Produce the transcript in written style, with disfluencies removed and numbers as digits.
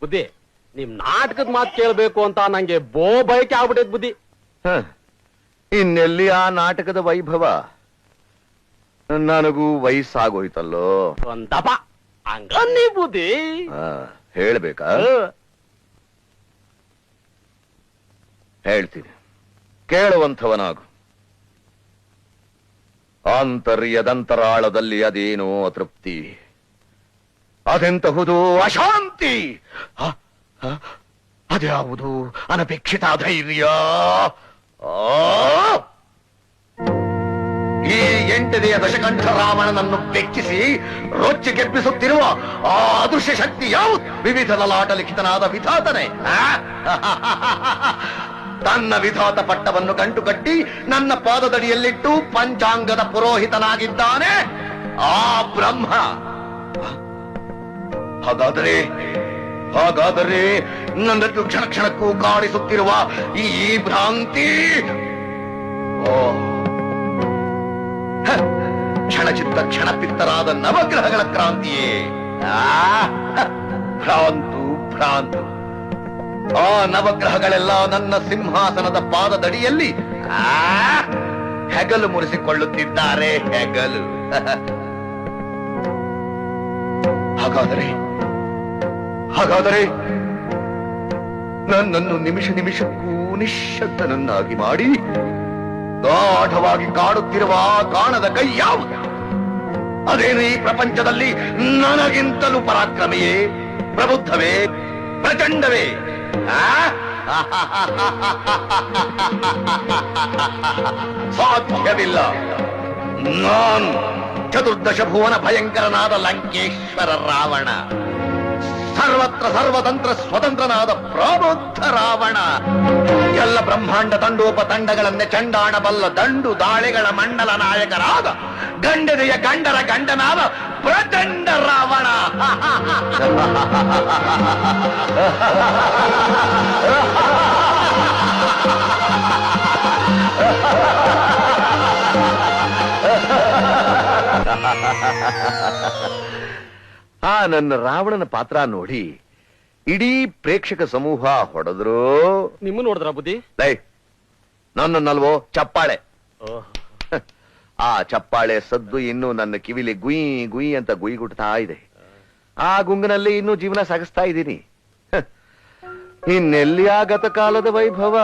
ಬುದ್ಧಿ ನಿಮ್ ನಾಟಕದ ಮಾತು ಕೇಳ್ಬೇಕು ಅಂತ ನಂಗೆ ಬಯಕೆ ಆಗ್ಬಿಟ್ಟೈತ್ ಬುದ್ಧಿ. ಇನ್ನೆಲ್ಲಿ ಆ ನಾಟಕದ ವೈಭವ? ನನಗೂ ವಯಸ್ಸಾಗೋಯ್ತಲ್ಲೋ. ಒಂದಪ ಹಂಗನ್ನಿ ಬುದ್ಧಿ. ಹೇಳ್ಬೇಕಾ? ಹೇಳ್ತೀನಿ, ಕೇಳುವಂಥವನಾಗು. ಆಂತರ್ಯದಂತರಾಳದಲ್ಲಿ ಅದೇನೋ ಅತೃಪ್ತಿ, ಅದೆಂತಹುದು ಅಶಾಂತಿ, ಅದ್ಯಾವುದು ಅನಪೇಕ್ಷಿತ ಧೈರ್ಯ. ಈ 8ನೆಯ ದಶಕಂಠ ರಾವಣನನ್ನು ಬೆಚ್ಚಿಸಿ ರೊಚ್ಚಿಗೆಬ್ಬಿಸುತ್ತಿರುವ ಆ ಅದೃಶ್ಯ ಶಕ್ತಿ ಯಾವುದು? ವಿವಿಧ ಲಲಾಟ ಲಿಖಿತನಾದ ವಿಧಾತನೆ. ತನ್ನ ವಿಧಾತ ಪಟ್ಟವನ್ನು ಗಂಟು ಕಟ್ಟಿ ನನ್ನ ಪಾದದಡಿಯಲ್ಲಿಟ್ಟು ಪಂಚಾಂಗದ ಪುರೋಹಿತನಾಗಿದ್ದಾನೆ ಆ ಬ್ರಹ್ಮ. ಹಾಗಾದರೆ ನನ್ನನ್ನು ಕ್ಷಣ ಕ್ಷಣಕ್ಕೂ ಕಾಡಿಸುತ್ತಿರುವ ಈ ಭ್ರಾಂತಿ ಕ್ಷಣಚಿತ್ತ ಕ್ಷಣಪಿತ್ತರಾದ ನವಗ್ರಹಗಳ ಕ್ರಾಂತಿಯೇ. ಭ್ರಾಂತು. ಆ ನವಗ್ರಹಗಳೆಲ್ಲ ನನ್ನ ಸಿಂಹಾಸನದ ಪಾದದಡಿಯಲ್ಲಿ ಹೆಗಲು ಮುರಿಸಿಕೊಳ್ಳುತ್ತಿದ್ದಾರೆ, ಹೆಗಲು. ಹಾಗಾದರೆ ನನ್ನನ್ನು ನಿಮಿಷ ನಿಮಿಷಕ್ಕೂ ನಿಶ್ಶಬ್ದನನ್ನಾಗಿ ಮಾಡಿ ಗಾಢವಾಗಿ ಕಾಡುತ್ತಿರುವ ಕಾಣದ ಕೈ ಯಾವುದು? ಅದೇನು ಈ ಪ್ರಪಂಚದಲ್ಲಿ ನನಗಿಂತಲೂ ಪರಾಕ್ರಮಿಯೇ, ಪ್ರಬುದ್ಧವೇ, ಪ್ರಚಂಡವೇ? ಸಾಧ್ಯವಿಲ್ಲ. ನಾನು ಚತುರ್ದಶ ಭುವನ ಭಯಂಕರನಾದ ಲಂಕೇಶ್ವರ ರಾವಣ, ಸರ್ವತ್ರ ಸರ್ವತಂತ್ರ ಸ್ವತಂತ್ರನಾದ ಪ್ರಬುದ್ಧ ರಾವಣ, ಎಲ್ಲ ಬ್ರಹ್ಮಾಂಡ ತಂಡೋಪತಂಡಗಳನ್ನೇ ಚಂಡಾಣಬಲ್ಲ ದಂಡು ದಾಳಿಗಳ ಮಂಡಲ ನಾಯಕರಾದ ಗಂಡನೆಯ ಗಂಡರ ಗಂಡನಾದ ಪ್ರಚಂಡ ರಾವಣ. ನನ್ನ ರಾವಣನ ಪಾತ್ರ ನೋಡಿ ಇಡೀ ಪ್ರೇಕ್ಷಕ ಸಮೂಹ ಹೊಡೆದ್ರು. ನಿಮ್ಮ ನೋಡಿದ್ರ ಬುದ್ಧಿ? ನನ್ನಲ್ವೋ ಚಪ್ಪಾಳೆ. ಆ ಚಪ್ಪಾಳೆ ಸದ್ದು ಇನ್ನು ನನ್ನ ಕಿವಿಲಿ ಗುಯ್ ಗುಯ್ ಅಂತ ಗುಯ್ಗುಟ್ತಾ ಇದೆ. ಆ ಗುಂಗಿನಲ್ಲಿ ಇನ್ನೂ ಜೀವನ ಸಾಗಿಸ್ತಾ ಇದ್ದೀನಿ. ಇನ್ನೆಲ್ಲಿ ಆ ಗತಕಾಲದ ವೈಭವ?